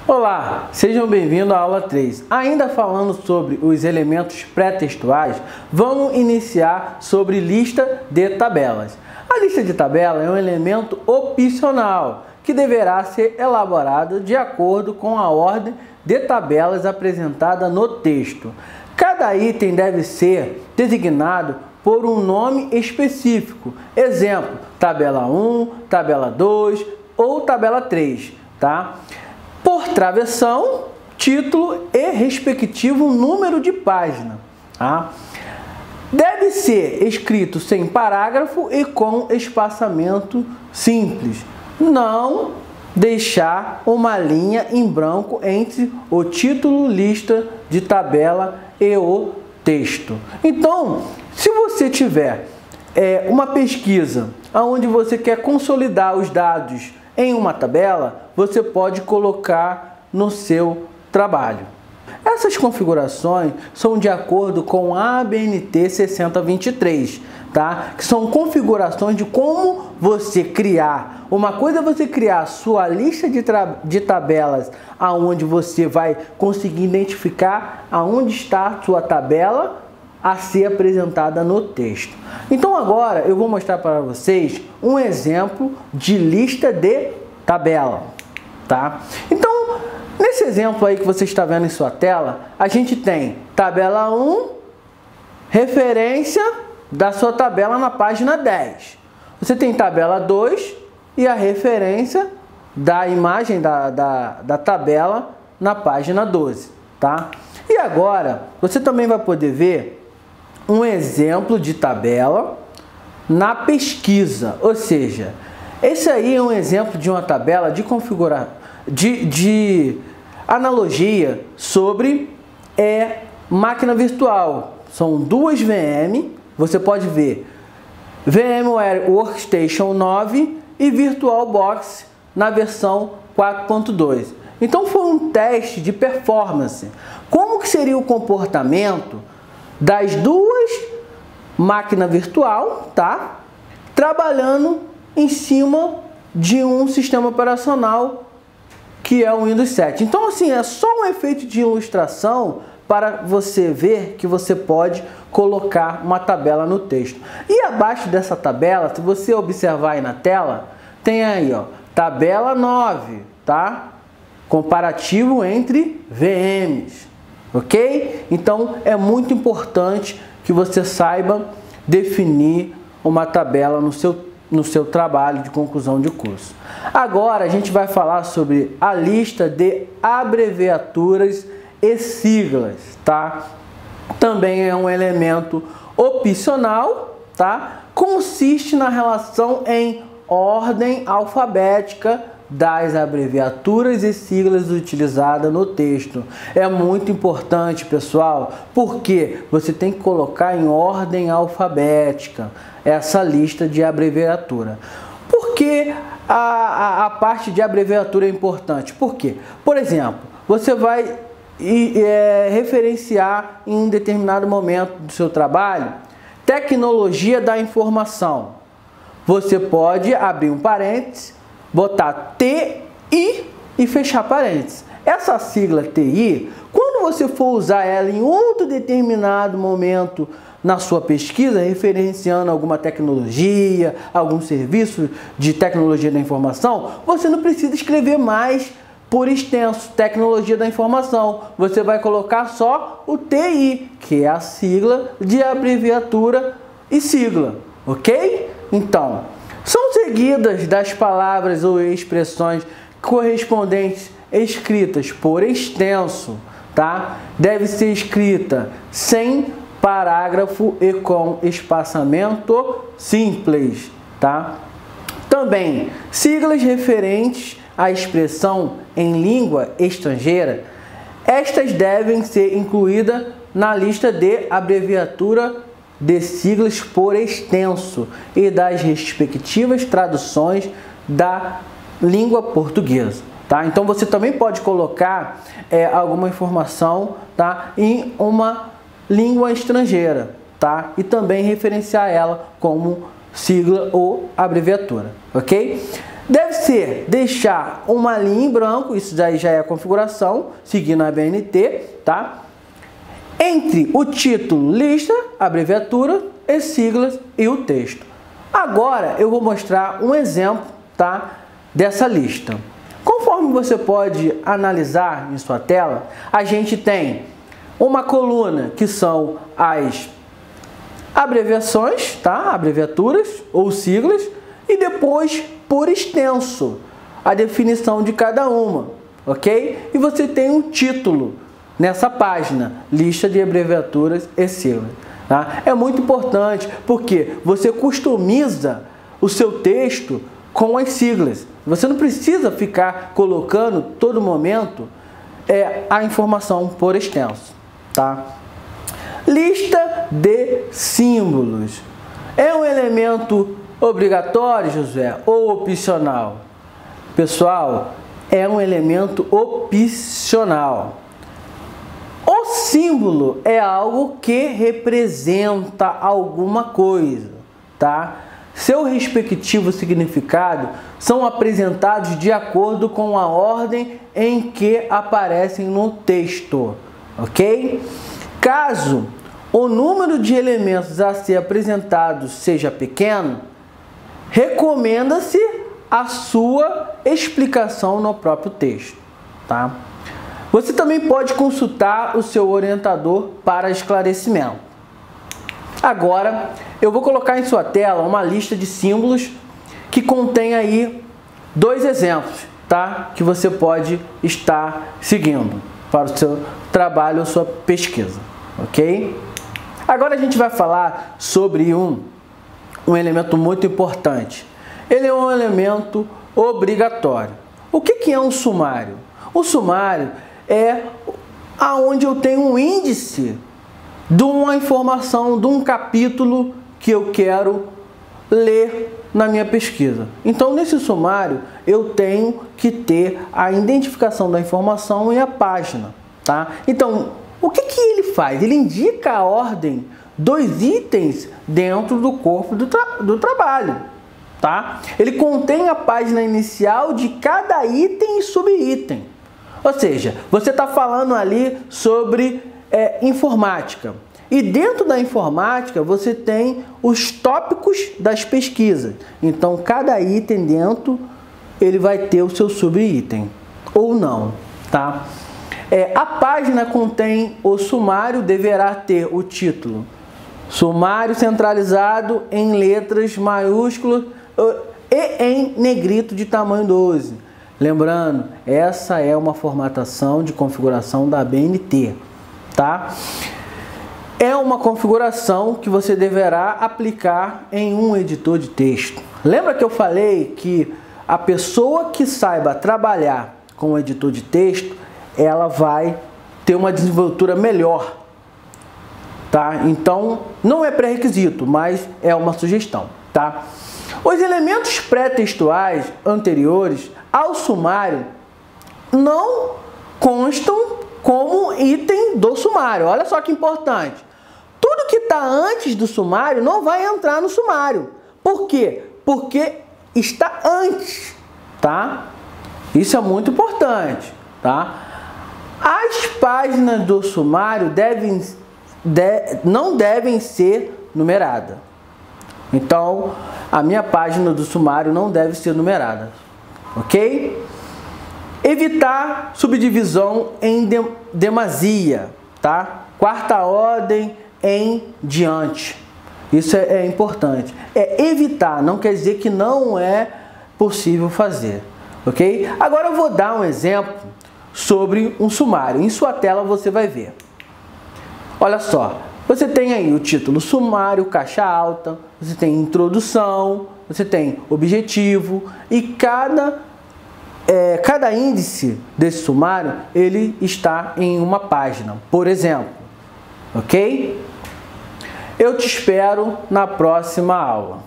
Olá, sejam bem-vindos à aula 3. Ainda falando sobre os elementos pré-textuais, vamos iniciar sobre lista de tabelas. A lista de tabela é um elemento opcional que deverá ser elaborado de acordo com a ordem de tabelas apresentada no texto. Cada item deve ser designado por um nome específico. Exemplo, tabela 1, tabela 2 ou tabela 3, tá? Por travessão, título e respectivo número de página. Tá? Deve ser escrito sem parágrafo e com espaçamento simples. Não deixar uma linha em branco entre o título, lista de tabela e o texto. Então, se você tiver uma pesquisa onde você quer consolidar os dados em uma tabela, você pode colocar no seu trabalho. Essas configurações são de acordo com a ABNT 6023, tá? Que são configurações de como você criar. Uma coisa é você criar a sua lista de tabelas, aonde você vai conseguir identificar aonde está a sua tabela a ser apresentada no texto. Então agora eu vou mostrar para vocês um exemplo de lista de tabela, tá? Então, nesse exemplo aí que você está vendo em sua tela, a gente tem tabela 1, referência da sua tabela na página 10. Você tem tabela 2 e a referência da imagem da tabela na página 12, tá? E agora, você também vai poder ver um exemplo de tabela na pesquisa, ou seja, esse aí é um exemplo de uma tabela de configuração, de analogia sobre máquina virtual. São duas VM, você pode ver VMware Workstation 9 e VirtualBox na versão 4.2. Então foi um teste de performance. Como que seria o comportamento das duas máquinas virtual, tá? Trabalhando em cima de um sistema operacional que é o Windows 7. Então, assim, é só um efeito de ilustração para você ver que você pode colocar uma tabela no texto. E abaixo dessa tabela, se você observar aí na tela, tem aí, ó, tabela 9, tá? Comparativo entre VMs. Ok? Então é muito importante que você saiba definir uma tabela no seu trabalho de conclusão de curso. Agora a gente vai falar sobre a lista de abreviaturas e siglas, tá? Também é um elemento opcional, tá? Consiste na relação em ordem alfabética das abreviaturas e siglas utilizadas no texto. É muito importante, pessoal, porque você tem que colocar em ordem alfabética essa lista de abreviatura. Por que a parte de abreviatura é importante? Por quê? Por exemplo, você vai referenciar em um determinado momento do seu trabalho tecnologia da informação. Você pode abrir um parênteses, botar TI e fechar parênteses. Essa sigla TI, quando você for usar ela em outro determinado momento na sua pesquisa, referenciando alguma tecnologia, algum serviço de tecnologia da informação, você não precisa escrever mais por extenso, tecnologia da informação. Você vai colocar só o TI, que é a sigla de abreviatura e sigla, ok? Então, são seguidas das palavras ou expressões correspondentes escritas por extenso, tá? Deve ser escrita sem parágrafo e com espaçamento simples, tá? Também, siglas referentes à expressão em língua estrangeira, estas devem ser incluídas na lista de abreviatura de siglas por extenso e das respectivas traduções da língua portuguesa, tá? Então você também pode colocar alguma informação, tá, em uma língua estrangeira, tá? E também referenciar ela como sigla ou abreviatura, ok? deve ser deixar uma linha em branco, isso daí já é a configuração, seguindo a BNT, tá? Entre o título, lista, abreviatura e siglas e o texto. Agora eu vou mostrar um exemplo, tá, dessa lista. Conforme você pode analisar em sua tela, a gente tem uma coluna que são as abreviações, tá? Abreviaturas ou siglas, e depois, por extenso, a definição de cada uma, ok? E você tem um título nessa página, lista de abreviaturas e siglas, tá? É muito importante porque você customiza o seu texto com as siglas. Você não precisa ficar colocando todo momento a informação por extenso, tá? Lista de símbolos. É um elemento obrigatório, Josué, ou opcional? Pessoal, é um elemento opcional. O símbolo é algo que representa alguma coisa, tá? Seu respectivo significado são apresentados de acordo com a ordem em que aparecem no texto, ok? Caso o número de elementos a ser apresentados seja pequeno, recomenda-se a sua explicação no próprio texto, tá? Você também pode consultar o seu orientador para esclarecimento. Agora, eu vou colocar em sua tela uma lista de símbolos que contém aí 2 exemplos, tá? Que você pode estar seguindo para o seu trabalho ou sua pesquisa, ok? Agora a gente vai falar sobre um elemento muito importante. Ele é um elemento obrigatório. O que é um sumário? O sumário é aonde eu tenho um índice de uma informação, de um capítulo que eu quero ler na minha pesquisa. Então, nesse sumário, eu tenho que ter a identificação da informação e a página, tá? Então, o que ele faz? Ele indica a ordem dos itens dentro do corpo do trabalho, tá? Ele contém a página inicial de cada item e subitem. Ou seja, você está falando ali sobre informática. E dentro da informática você tem os tópicos das pesquisas. Então, cada item dentro, ele vai ter o seu subitem, ou não, tá? A página contém o sumário, deverá ter o título. Sumário centralizado em letras maiúsculas e em negrito de tamanho 12. Lembrando, essa é uma formatação de configuração da BNT, tá? É uma configuração que você deverá aplicar em um editor de texto. Lembra que eu falei que a pessoa que saiba trabalhar com o editor de texto, ela vai ter uma desenvoltura melhor, tá? Então, não é pré-requisito, mas é uma sugestão, tá? Os elementos pré-textuais anteriores ao sumário não constam como item do sumário. Olha só que importante. Tudo que está antes do sumário não vai entrar no sumário. Por quê? Porque está antes, tá? Isso é muito importante, tá? As páginas do sumário não devem ser numeradas. Então, a minha página do sumário não deve ser numerada, ok? Evitar subdivisão em demasia, tá? Quarta ordem em diante. Isso é importante. Evitar, não quer dizer que não é possível fazer, ok? Agora eu vou dar um exemplo sobre um sumário. Em sua tela você vai ver. Olha só, você tem aí o título sumário, caixa alta, você tem introdução, você tem objetivo e cada índice desse sumário, ele está em uma página, por exemplo, ok? Eu te espero na próxima aula.